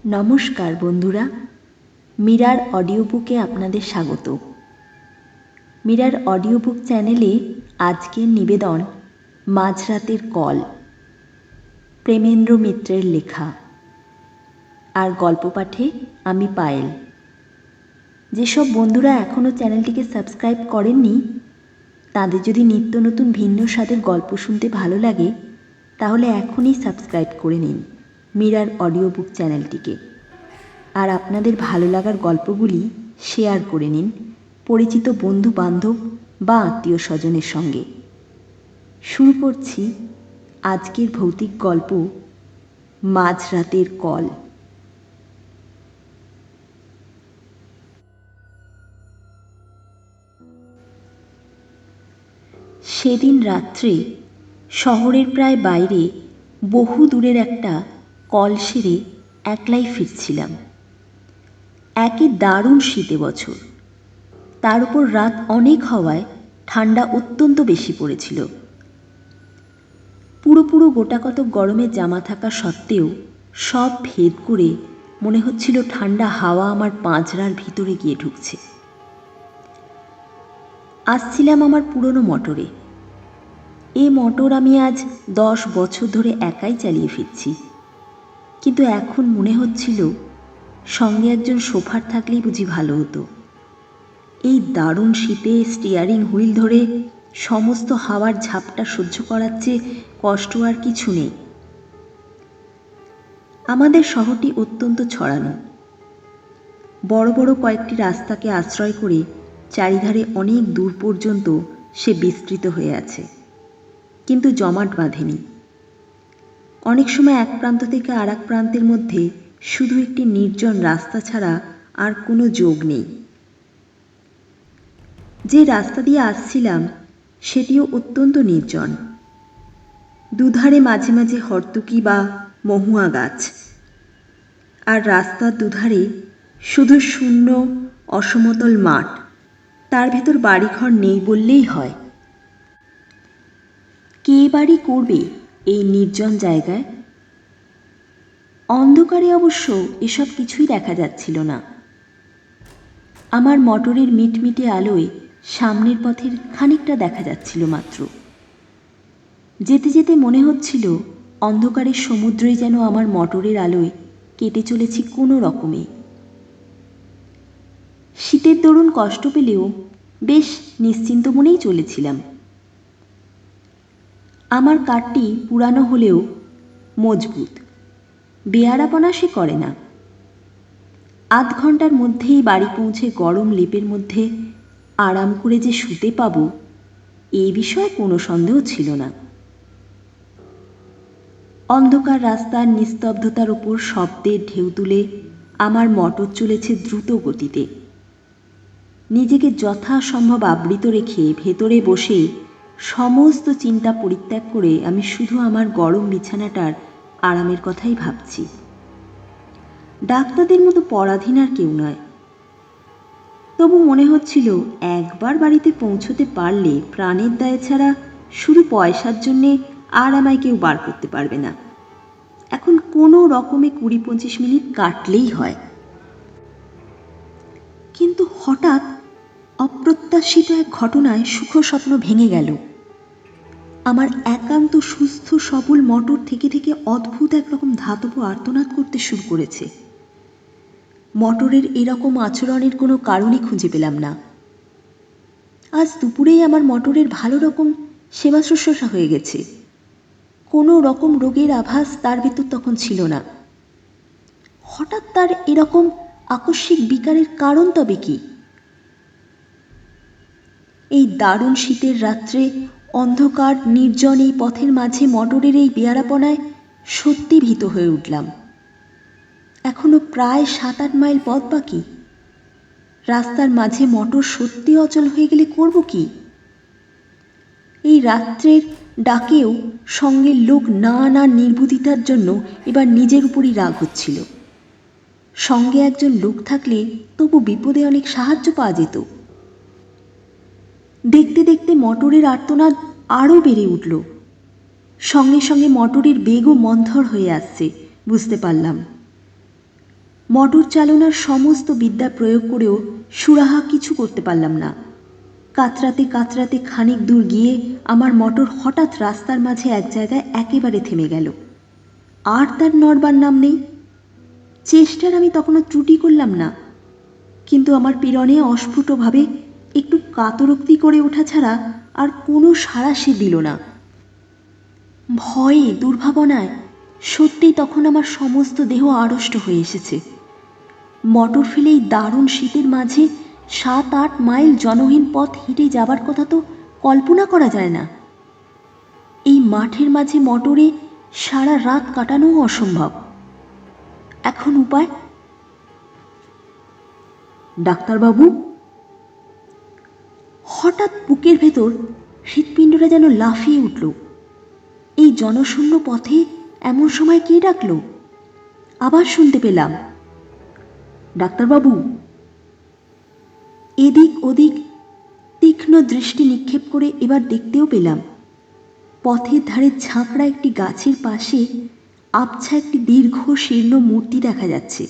নমস্কার বন্ধুরা, মীরার অডিও বুকে আপনাদের স্বাগত। মীরার অডিও বুক চ্যানেলে আজকের নিবেদন মাঝরাতের কল, প্রেমেন্দ্র মিত্রের লেখা। আর গল্প পাঠে আমি পায়েল। যেসব বন্ধুরা এখনও চ্যানেলটিকে সাবস্ক্রাইব করেননি, তাদের যদি নিত্য নতুন ভিন্ন স্বাদের গল্প শুনতে ভালো লাগে, তাহলে এখনই সাবস্ক্রাইব করে নিন মীরার অডিও বুক চ্যানেলটিকে। আর আপনাদের ভালো লাগার গল্পগুলি শেয়ার করে নিন পরিচিত বন্ধু বান্ধব বা আত্মীয় স্বজনের সঙ্গে। শুরু করছি আজকের ভৌতিক গল্প, মাঝরাতের কল। সেদিন রাত্রে শহরের প্রায় বাইরে বহু দূরের একটা কল সেরে একলাই ফিরছিলাম। একই দারুণ শীতে বছর, তার উপর রাত অনেক হওয়ায় ঠান্ডা অত্যন্ত বেশি পড়েছিল। পুরো গোটাকতক গরমের জামা থাকা সত্ত্বেও সব ভেদ করে মনে হচ্ছিল ঠান্ডা হাওয়া আমার পাঁজরার ভিতরে গিয়ে ঢুকছে। আসছিলাম আমার পুরনো মোটরে। এ মোটর আমি আজ 10 বছর ধরে একাই চালিয়ে ফিরছি, কিন্তু এখন মনে হচ্ছিল সঙ্গে একজন শোফার থাকলেই বুঝি ভালো হতো। এই দারুণ শীতে স্টিয়ারিং হুইল ধরে সমস্ত হাওয়ার ঝাপটা সহ্য করার চেয়ে কষ্ট আর কিছু নেই। আমাদের শহরটি অত্যন্ত ছড়ানো। বড় বড় কয়েকটি রাস্তাকে আশ্রয় করে চারিধারে অনেক দূর পর্যন্ত সে বিস্তৃত হয়ে আছে, কিন্তু জমাট বাঁধেনি। অনেক সময় এক প্রান্ত থেকে আর এক প্রান্তের মধ্যে শুধু একটি নির্জন রাস্তা ছাড়া আর কোনো যোগ নেই। যে রাস্তা দিয়ে আসছিলাম সেটিও অত্যন্ত নির্জন। দুধারে মাঝে মাঝে হর্তুকি বা মহুয়া গাছ, আর রাস্তার দুধারে শুধু শূন্য অসমতল মাঠ। তার ভেতর বাড়িঘর নেই বললেই হয়। কে বাড়ি করবে এই নির্জন জায়গায়? অন্ধকারে অবশ্য এসব কিছুই দেখা যাচ্ছিল না। আমার মোটরের মিটমিটে আলোয় সামনের পথের খানিকটা দেখা যাচ্ছিল মাত্র। যেতে যেতে মনে হচ্ছিল অন্ধকারের সমুদ্রই যেন আমার মোটরের আলোয় কেটে চলেছি কোনো রকমে। শীতের দরুন কষ্ট পেলেও বেশ নিশ্চিন্ত মনেই চলেছিলাম। আমার কাঠটি পুরানো হলেও মজবুত, বেয়ারাপনা সে করে না। আধ ঘন্টার মধ্যেই বাড়ি পৌঁছে গরম লেপের মধ্যে আরাম করে যে শুতে পাব, এই বিষয়ে কোনো সন্দেহ ছিল না। অন্ধকার রাস্তার নিস্তব্ধতার ওপর শব্দের ঢেউ তুলে আমার মোটর চলেছে দ্রুত গতিতে। নিজেকে যথাসম্ভব আবৃত রেখে ভেতরে বসে সমস্ত চিন্তা পরিত্যাগ করে আমি শুধু আমার গরম বিছানাটার আরামের কথাই ভাবছি। ডাক্তারদের মতো পরাধীন আর কেউ নয়। তবু মনে হচ্ছিল একবার বাড়িতে পৌঁছতে পারলে প্রাণের দায় ছাড়া শুধু পয়সার জন্যে আর আমায় কেউ বার করতে পারবে না। এখন কোনো রকমে 20-25 মিনিট কাটলেই হয়। কিন্তু হঠাৎ অপ্রত্যাশিত এক ঘটনায় সুখ স্বপ্ন ভেঙে গেল। আমার একান্ত সুস্থ সবল মোটর থেকে থেকে অদ্ভুত একরকম ধাতব আর্তনাদ করতে শুরু করেছে। মোটরের এরকম আচরণের কোনো কারণই খুঁজে পেলাম না। আজ দুপুরেই আমার মোটরের ভালো রকম সেবা শুশ্রূষা হয়ে গেছে। কোনো রকম রোগের আভাস তার ভিতর তখন ছিল না। হঠাৎ তার এরকম আকস্মিক বিকারের কারণ তবে কি? এই দারুণ শীতের রাত্রে অন্ধকার নির্জন এই পথের মাঝে মোটরের এই বেয়ারাপনায় সত্যি ভীত হয়ে উঠলাম। এখনো প্রায় 7-8 মাইল পথ বাকি। রাস্তার মাঝে মোটর সত্যি অচল হয়ে গেলে করব কি? এই রাত্রের ডাকেও সঙ্গে লোক না নির্বুদ্ধিতার জন্য এবার নিজের উপরই রাগ হচ্ছিল। সঙ্গে একজন লোক থাকলে তবু বিপদে অনেক সাহায্য পাওয়া যেত। দেখতে দেখতে মোটরের আর্তনাদ আরও বেড়ে উঠল। সঙ্গে সঙ্গে মোটরের বেগও মন্থর হয়ে আসছে বুঝতে পারলাম। মোটর চালনার সমস্ত বিদ্যা প্রয়োগ করেও সুরাহা কিছু করতে পারলাম না। কাতরাতে কাতরাতে খানিক দূর গিয়ে আমার মোটর হঠাৎ রাস্তার মাঝে এক জায়গায় একেবারে থেমে গেল। আর তার নড়বার নাম নেই। চেষ্টার আমি তখনও ত্রুটি করলাম না, কিন্তু আমার পীড়নে অস্ফুটভাবে একটু কাতরোক্তি করে ওঠা ছাড়া আর কোনো সাড়া সে দিল না। ভয়ে দুর্ভাবনায় সত্যিই তখন আমার সমস্ত দেহ আড়ষ্ট হয়ে এসেছে। মোটর ফেলেই দারুণ শীতের মাঝে 7-8 মাইল জনহীন পথ হেঁটে যাবার কথা তো কল্পনা করা যায় না। এই মাঠের মাঝে মোটরে সারা রাত কাটানোও অসম্ভব। এখন উপায়? ডাক্তারবাবু, হঠাৎ বুকের ভেতর হৃৎপিণ্ডটা যেন লাফিয়ে উঠল। এই জনশূন্য পথে এমন সময় কে ডাকল? আবার শুনতে পেলাম, ডাক্তারবাবু। এদিক ওদিক তীক্ষ্ণ দৃষ্টি নিক্ষেপ করে এবার দেখতেও পেলাম পথের ধারে ঝাঁকড়া একটি গাছের পাশে আবছা একটি দীর্ঘ শীর্ণ মূর্তি দেখা যাচ্ছে।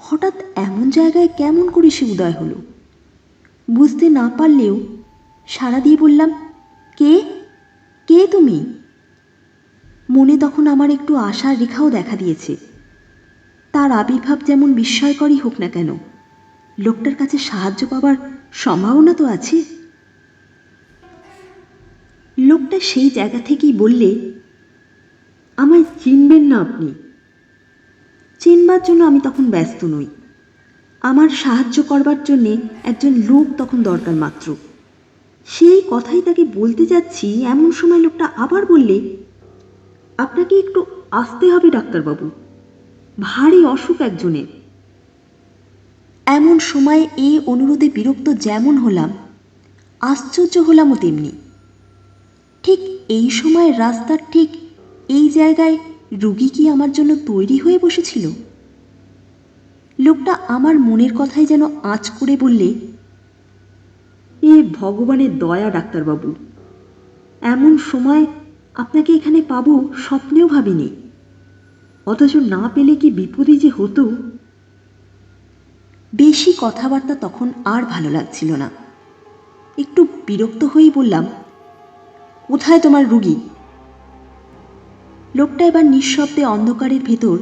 হঠাৎ এমন জায়গায় কেমন করে সে উদয় হলো বুঝতে না পারলেও সাড়া দিয়ে বললাম, কে কে তুমি? মনে তখন আমার একটু আশার রেখাও দেখা দিয়েছে। তার আবির্ভাব যেমন বিস্ময়করই হোক না কেন, লোকটার কাছে সাহায্য পাবার সম্ভাবনা তো আছে। লোকটা সেই জায়গা থেকেই বললে, আমায় চিনবেন না আপনি? চিনবার জন্য আমি তখন ব্যস্ত নই। আমার সাহায্য করবার জন্যে একজন লোক তখন দরকার মাত্র। সেই কথাই তাকে বলতে যাচ্ছি, এমন সময় লোকটা আবার বললে, আপনাকে একটু আসতে হবে ডাক্তারবাবু, ভারী অসুখ একজনের। এমন সময় এই অনুরোধে বিরক্ত যেমন হলাম, আশ্চর্য হলামও তেমনি। ঠিক এই সময় রাস্তার ঠিক এই জায়গায় রুগী কি আমার জন্য তৈরি হয়ে বসেছিল? লোকটা আমার মনের কথাই যেন আঁচ করে বললে, এ ভগবানের দয়া ডাক্তারবাবু, এমন সময় আপনাকে এখানে পাবো স্বপ্নেও ভাবিনি, অথচ না পেলে কি বিপদই যে হতো। বেশি কথাবার্তা তখন আর ভালো লাগছিল না। একটু বিরক্ত হয়েই বললাম, কোথায় তোমার রুগী? লোকটা এবার নিঃশব্দে অন্ধকারের ভেতর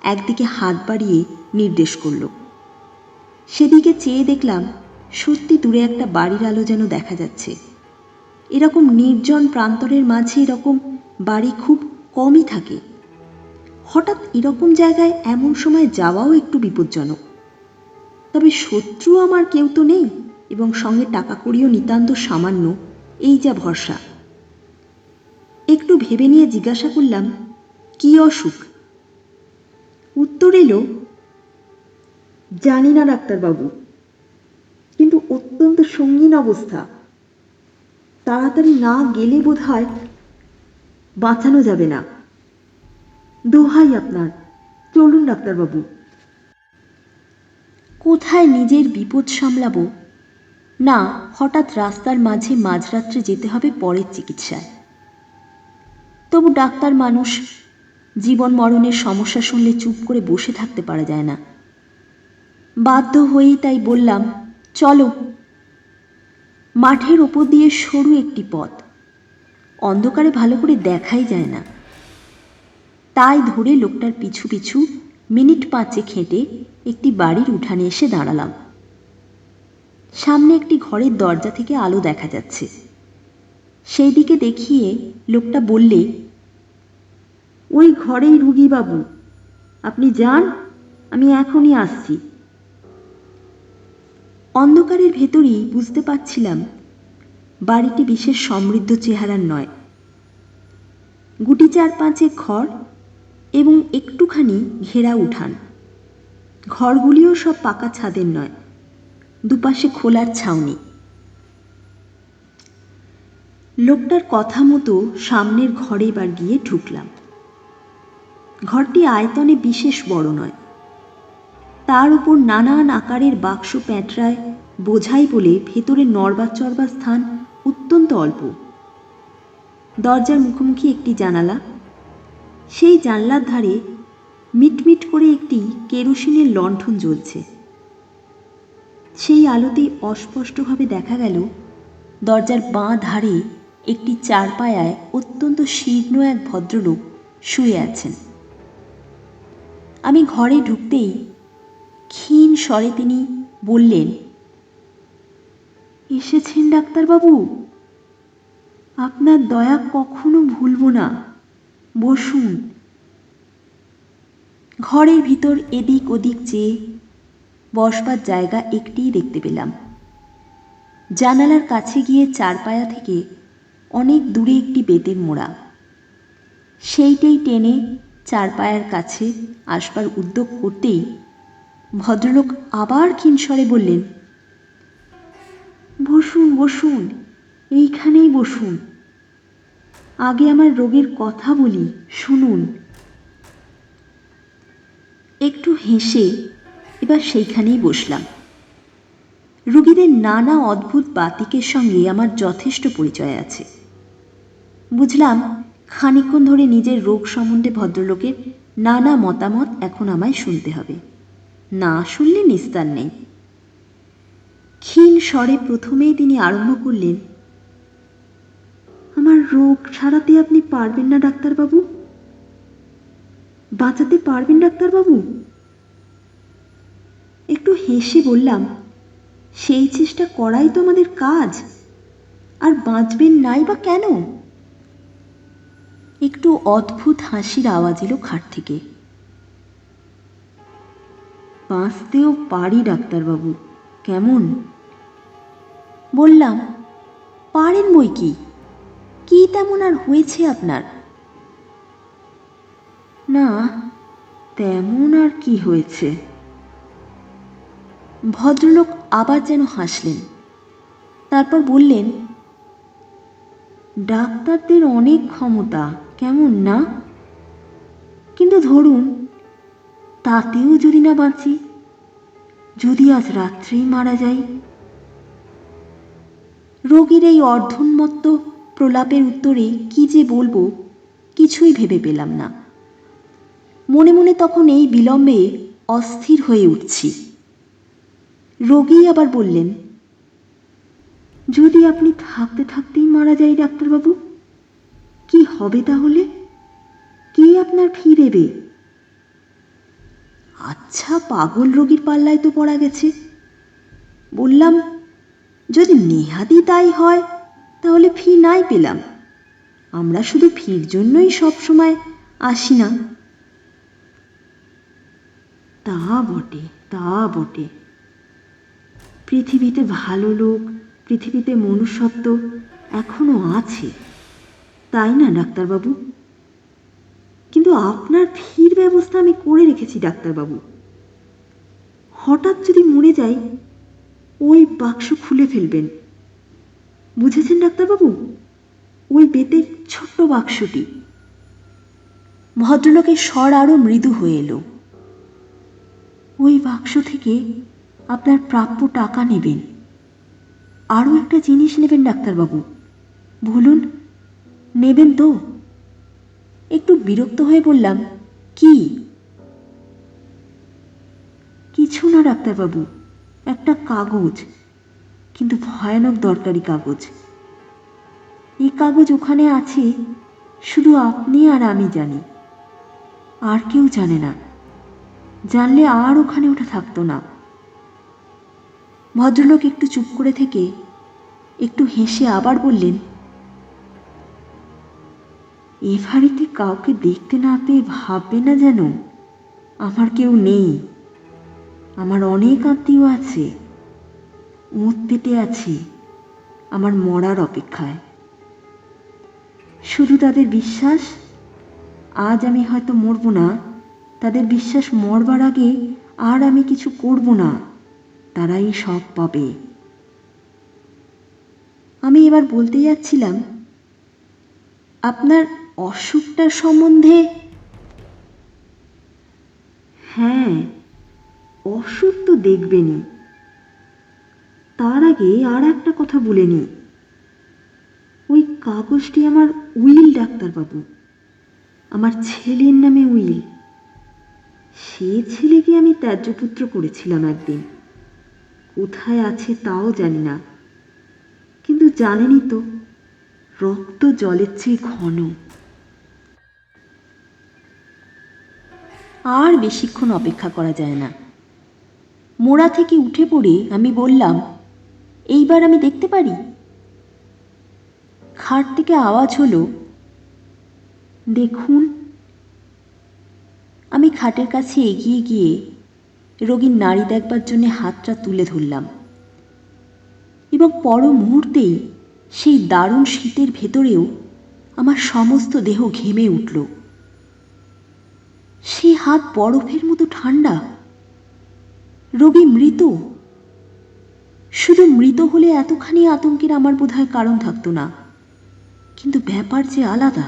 একদিকে হাত বাড়িয়ে নির্দেশ করল। সেদিকে চেয়ে দেখলাম সত্যি দূরে একটা বাড়ির আলো যেন দেখা যাচ্ছে। এরকম নির্জন প্রান্তরের মাঝে এরকম বাড়ি খুব কমই থাকে। হঠাৎ এরকম জায়গায় এমন সময় যাওয়াও একটু বিপজ্জনক। তবে শত্রু আমার কেউ তো নেই, এবং সঙ্গে টাকা কড়িও নিতান্ত সামান্য, এই যা ভরসা। একটু ভেবে নিয়ে জিজ্ঞাসা করলাম, কি অসুখ? উত্তর এলো, জানি না ডাক্তারবাবু, কিন্তু অত্যন্ত সঙ্গীন অবস্থা। তাড়াতাড়ি না গেলে বোধ হয় বাঁচানো যাবে না। দোহাই আপনার, চলুন ডাক্তারবাবু। কোথায় নিজের বিপদ সামলাবো না, হঠাৎ রাস্তার মাঝে মাঝরাত্রে যেতে হবে পরের চিকিৎসায়। তবু ডাক্তার মানুষ, জীবন মরণের সমস্যা শুনলে চুপ করে বসে থাকতে পারা যায় না। বাধ্য হয়েই তাই বললাম, চলো। মাঠের ওপর দিয়ে সরু একটি পথ, অন্ধকারে ভালো করে দেখাই যায় না। তাই ধরে লোকটার পিছু পিছু মিনিট 5 হেঁটে একটি বাড়ির উঠানে এসে দাঁড়ালাম। সামনে একটি ঘরের দরজা থেকে আলো দেখা যাচ্ছে। সেই দিকে দেখিয়ে লোকটা বললে, ওই ঘরেই রুগী বাবু, আপনি যান, আমি এখনই আসছি। অন্ধকারের ভেতরই বুঝতে পারছিলাম বাড়িটি বিশেষ সমৃদ্ধ চেহারার নয়। গুটি 4-5 ঘর এবং একটুখানি ঘেরা উঠান। ঘরগুলিও সব পাকা ছাদের নয়, দুপাশে খোলার ছাউনি। লোকটার কথা মতো সামনের ঘরে এবার গিয়ে ঢুকলাম। ঘরটি আয়তনে বিশেষ বড় নয়, তার উপর নানান আকারের বাক্স প্যাঁটরায় বোঝাই বলে ভেতরে নড়বার চড়বার স্থান অত্যন্ত অল্প। দরজার মুখোমুখি একটি জানালা, সেই জানলার ধারে মিটমিট করে একটি কেরোসিনের লণ্ঠন জ্বলছে। সেই আলোতেই অস্পষ্টভাবে দেখা গেল দরজার বাঁ ধারে একটি চারপায়ায় অত্যন্ত শীর্ণ এক ভদ্রলোক শুয়ে আছেন। আমি ঘরে ঢুকতেই ক্ষীণ স্বরে তিনি বললেন, এসেছেন ডাক্তারবাবু? আপনার দয়া কখনো ভুলব না, বসুন। ঘরের ভিতর এদিক ওদিক চেয়ে বসবার জায়গা একটিই দেখতে পেলাম। জানালার কাছে গিয়ে চারপায়া থেকে অনেক দূরে একটি বেতের মোড়া, সেইটাই টেনে চারপায়ার কাছে আসবার উদ্যোগ করতেই ভদ্রলোক আবার ক্ষীণস্বরে বললেন, বসুন বসুন, এইখানেই বসুন। আগে আমার রোগীর কথা বলি, শুনুন। একটু হেসে এবার সেইখানেই বসলাম। রোগীদের নানা অদ্ভুত বাতিকের সঙ্গে আমার যথেষ্ট পরিচয় আছে। বুঝলাম খানিকক্ষণ ধরে নিজের রোগ সম্বন্ধে ভদ্রলোকের নানা মতামত এখন আমায় শুনতে হবে, না শুনলে নিস্তার নেই। ক্ষীণ স্বরে প্রথমেই তিনি আরম্ভ করলেন, আমার রোগ সারাতে আপনি পারবেন না ডাক্তারবাবু? বাঁচাতে পারবেন ডাক্তারবাবু? একটু হেসে বললাম, সেই চেষ্টা করাই তো আমাদের কাজ, আর বাঁচবেন নাই বা কেন? একটু অদ্ভুত হাসির আওয়াজ এলো খাট থেকে। বাঁচতেও পারি ডাক্তারবাবু, কেমন? বললাম, পারেন বই কি, কি তেমন আর হয়েছে আপনার? না, তেমন আর কি হয়েছে। ভদ্রলোক আবার যেন হাসলেন, তারপর বললেন, ডাক্তারদের অনেক ক্ষমতা, কেমন না? কিন্তু ধরুন তাতেও যদি না বাঁচি, যদি আজ রাত্রেই মারা যাই। রোগীর এই অর্ধোন্মত্ত প্রলাপের উত্তরে কি যে বলবো কিছুই ভেবে পেলাম না। মনে মনে তখন এই বিলম্বে অস্থির হয়ে উঠছি। রোগী আবার বললেন, যদি আপনি থাকতে থাকতেই মারা যাই ডাক্তারবাবু, কি হবে তাহলে? কে আপনার ফি দেবে? আচ্ছা, পাগল রোগীর পাল্লায় তো পড়া গেছে। বললাম, যদি নেহাতি তাই হয় তাহলে ফি নাই পেলাম, আমরা শুধু ফির জন্যই সব সময় আসি না। তা বটে, তা বটে। পৃথিবীতে ভালো লোক, পৃথিবীতে মনুষ্যত্ব এখনো আছে, তাই না ডাক্তারবাবু? কিন্তু আপনার ফির ব্যবস্থা আমি করে রেখেছি ডাক্তারবাবু। হঠাৎ যদি মরে যাই, ওই বাক্স খুলে ফেলবেন, বুঝেছেন ডাক্তারবাবু? ওই বেতের ছোট্ট বাক্সটি। ভদ্রলোকের স্বর আরো মৃদু হয়ে এলো। ওই বাক্স থেকে আপনার প্রাপ্য টাকা নেবেন, আরো একটা জিনিস নেবেন ডাক্তারবাবু, বলুন নেবেন তো? একটু বিরক্ত হয়ে বললাম, কি? কিছু না ডাক্তারবাবু, একটা কাগজ, কিন্তু ভয়ানক দরকারি কাগজ। এই কাগজ ওখানে আছে, শুধু আপনি আর আমি জানি, আর কেউ জানে না। জানলে আর ওখানে ওটা থাকতো না। ভদ্রলোক একটু চুপ করে থেকে একটু হেসে আবার বললেন, এ বাড়িতে কাউকে দেখতে না পেয়ে ভাববে না যেন আমার কেউ নেই। আমার অনেক আত্মীয় আছে, ওঁত পেতে আছে আমার মরার অপেক্ষায়। শুধু তাদের বিশ্বাস আজ আমি হয়তো মরব না, তাদের বিশ্বাস মরবার আগে আর আমি কিছু করব না, তারাই সব পাবে। আমি এবার বলতে যাচ্ছিলাম, আপনার অসুখটার সম্বন্ধে। হ্যাঁ, অসুখ তো দেখবেনই, তার আগে আর একটা কথা বলে নি। ওই কাগজটি আমার উইল ডাক্তারবাবু, আমার ছেলের নামে উইল। সে ছেলেকে আমি ত্যায্যপুত্র করেছিলাম একদিন। কোথায় আছে তাও জানি না, কিন্তু জানেনই তো, রক্ত জলের চেয়ে ঘন। আর বেশিক্ষণ অপেক্ষা করা যায় না। মোড়া থেকে উঠে পড়ে আমি বললাম, এইবার আমি দেখতে পারি? খাট থেকে আওয়াজ হলো, দেখুন। আমি খাটের কাছে এগিয়ে গিয়ে রোগীর নাড়ি দেখবার জন্য হাতটা তুলে ধরলাম এবং পর মুহূর্তেই সেই দারুণ শীতের ভেতরেও আমার সমস্ত দেহ ঘেমে উঠল। সেই হাত বরফের মতো ঠান্ডা। রোগী মৃত। শুধু মৃত হলে এতখানি আতঙ্কের আমার বোধহয় কারণ থাকতো না, কিন্তু ব্যাপার যে আলাদা।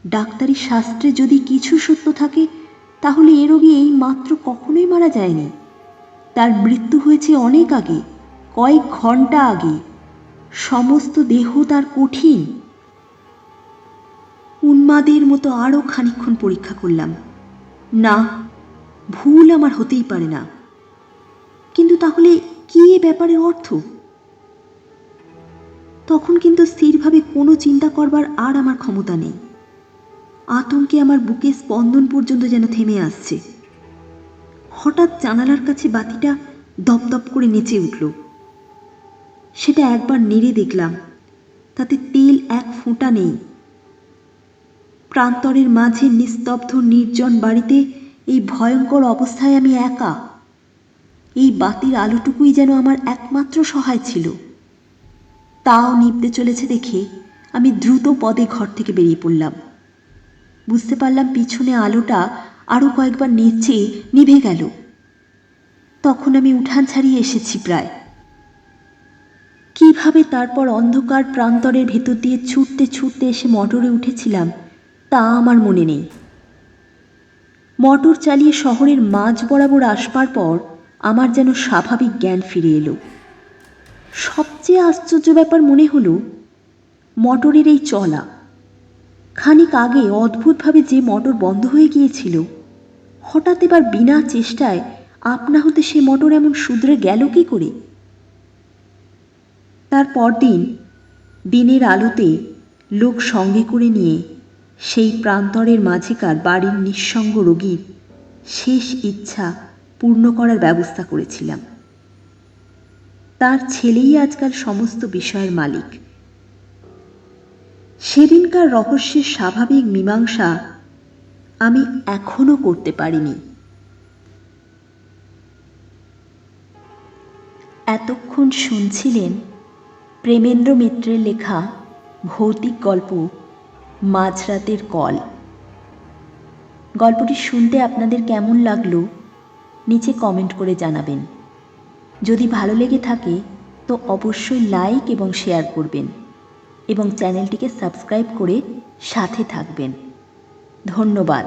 ডাক্তারি শাস্ত্রে যদি কিছু সত্য থাকে, তাহলে এ রোগী এই মাত্র কখনোই মারা যায়নি। তার মৃত্যু হয়েছে অনেক আগে, কয়েক ঘন্টা আগে। সমস্ত দেহ তার কঠিন। উন্মাদের মতো আরও খানিকক্ষণ পরীক্ষা করলাম। না, ভুল আমার হতেই পারে না। কিন্তু তাহলে কি এ ব্যাপারের অর্থ? তখন কিন্তু স্থিরভাবে কোনো চিন্তা করবার আর আমার ক্ষমতা নেই। আতঙ্কে আমার বুকে স্পন্দন পর্যন্ত যেন থেমে আসছে। হঠাৎ জানালার কাছে বাতিটা দপদপ করে নেচে উঠল। সেটা একবার নেড়ে দেখলাম, তাতে তেল এক ফোঁটা নেই। প্রান্তরের মাঝে নিস্তব্ধ নির্জন বাড়িতে এই ভয়ঙ্কর অবস্থায় আমি একা। এই বাতির আলোটুকুই যেন আমার একমাত্র সহায় ছিল। তাও নিভতে চলেছে দেখে আমি দ্রুত পদে ঘর থেকে বেরিয়ে পড়লাম। বুঝতে পারলাম পিছনে আলোটা আরও কয়েকবার নেচে নিভে গেল। তখন আমি উঠান ছাড়িয়ে এসেছি প্রায়। কিভাবে তারপর অন্ধকার প্রান্তরের ভেতর দিয়ে ছুটতে ছুটতে এসে মোটরে উঠেছিলাম তা আমার মনে নেই। মোটর চালিয়ে শহরের মাঝ বরাবর আসবার পর আমার যেন স্বাভাবিক জ্ঞান ফিরে এলো। সবচেয়ে আশ্চর্য ব্যাপার মনে হলো মোটরের এই চলা। খানিক আগে অদ্ভুতভাবে যে মোটর বন্ধ হয়ে গিয়েছিল, হঠাৎ এবার বিনা চেষ্টায় আপনা হতে সে মোটর এমন শুধরে গেল কি করে? তারপর দিনের আলোতে লোক সঙ্গে করে নিয়ে সেই প্রান্তরের মাঝেকার বাড়ির নিঃসঙ্গ রোগীর শেষ ইচ্ছা পূর্ণ করার ব্যবস্থা করেছিলাম। তার ছেলেই আজকাল সমস্ত বিষয়ের মালিক। সেদিনকার রহস্যের স্বাভাবিক মীমাংসা আমি এখনো করতে পারিনি। এতক্ষণ শুনছিলেন প্রেমেন্দ্র মিত্রের লেখা ভৌতিক গল্প মাঝরাতের কল। গল্পটি শুনতে আপনাদের কেমন লাগলো নিচে কমেন্ট করে জানাবেন। যদি ভালো লেগে থাকে তো অবশ্যই লাইক এবং শেয়ার করবেন এবং চ্যানেলটিকে সাবস্ক্রাইব করে সাথে থাকবেন। ধন্যবাদ।